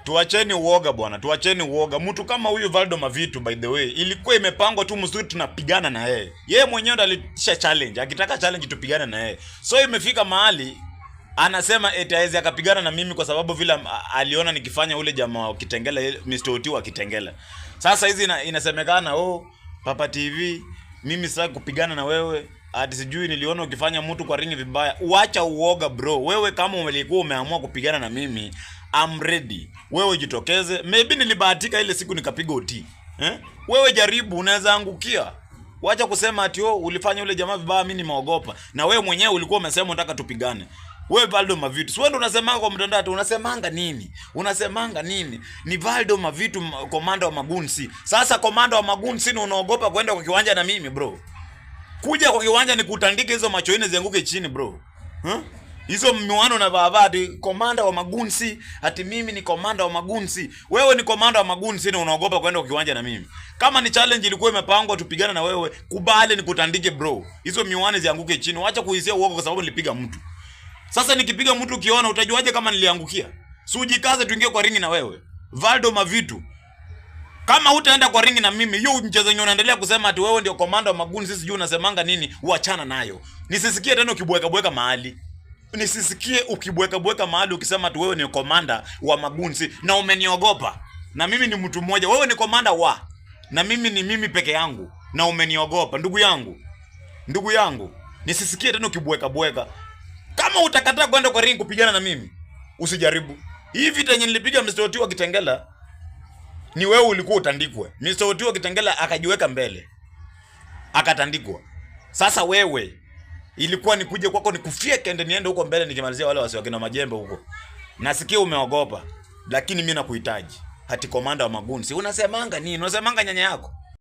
Tuacheni uoga bwana, tuacheni uoga. Mtu kama huyu Valdo Mavitu, by the way, ilikuwa imepangwa tu mzuri, tunapigana na yeye. Yeye mwenyewe ndo alitisha challenge, akitaka challenge tupigane na yeye. So imefika mahali anasema eti hawezi akapigana na mimi kwa sababu vile aliona nikifanya ule jamaa wa Kitengela, Mr. Oti wa Kitengela. Sasa hizi inasemekana Papa TV, mimi sasa kupigana na wewe. Ati sijui niliona ukifanya mtu kwa ringi vibaya. Uacha uoga bro. Wewe kama umelikuwa umeamua kupigana na mimi, I'm ready. Wewe jitokeze. Maybe nilibahatika ile siku nikapiga Oti. Wewe jaribu, unaweza angukia. Wacha kusema ati ulifanya ule jamaa vibaya, mimi nimeogopa. Na wewe mwenyewe ulikuwa umesema unataka tupigane. Wewe Valdo Mavitu, wewe ndo unasemanga kwa mtandao tu, unasemanga nini? Unasemanga nini? Ni Valdo Mavitu, komanda wa magunsi. Sasa komanda wa magunsi ni unaogopa kwenda kwa kiwanja na mimi bro? Kuja kwa kiwanja ni kutandika hizo macho ine zianguke chini bro. Hizo miwano na vavadi, komanda wa magunsi, ati mimi ni komanda wa magunsi. Wewe ni komanda wa magunsi na unaogopa kwenda kwa kiwanja na mimi. Kama ni challenge ilikuwa imepangwa tupigane na wewe, kubali nikutandike bro. Hizo miwani zianguke chini. Wacha kuhisia uoga kwa sababu nilipiga mtu. Sasa nikipiga mtu ukiona utajuaje kama niliangukia? Si ujikaze tuingie kwa ringi na wewe. Valdo Mavitu. Kama hutaenda kwa ringi na mimi, hiyo mchezo wenyewe unaendelea kusema ati wewe ndio komanda wa magunzi, sisi juu unasemanga nini, uachana nayo. Nisisikie tena ukibweka mahali. Nisisikie ukibweka mahali ukisema ati wewe ni komanda wa magunzi na umeniogopa. Na mimi ni mtu mmoja, wewe ni komanda wa. Na mimi ni mimi peke yangu na umeniogopa, ndugu yangu. Ndugu yangu, nisisikie tena ukibweka. Kama utakataa kwenda kwa ringi kupigana na mimi, usijaribu. Hii vita yenye nilipiga Mr. Oti wa Kitengela, ni wewe ulikuwa utandikwe. Mr. Oti wa Kitengela akajiweka mbele, akatandikwa. Sasa wewe ilikuwa nikuje kwako nikufie kende niende huko mbele nikimalizia wale wasi wakina majembe huko. Nasikia umeogopa, lakini mimi nakuhitaji. Hati komanda wa magunzi. Unasemanga nini? Unasemanga nyanya yako.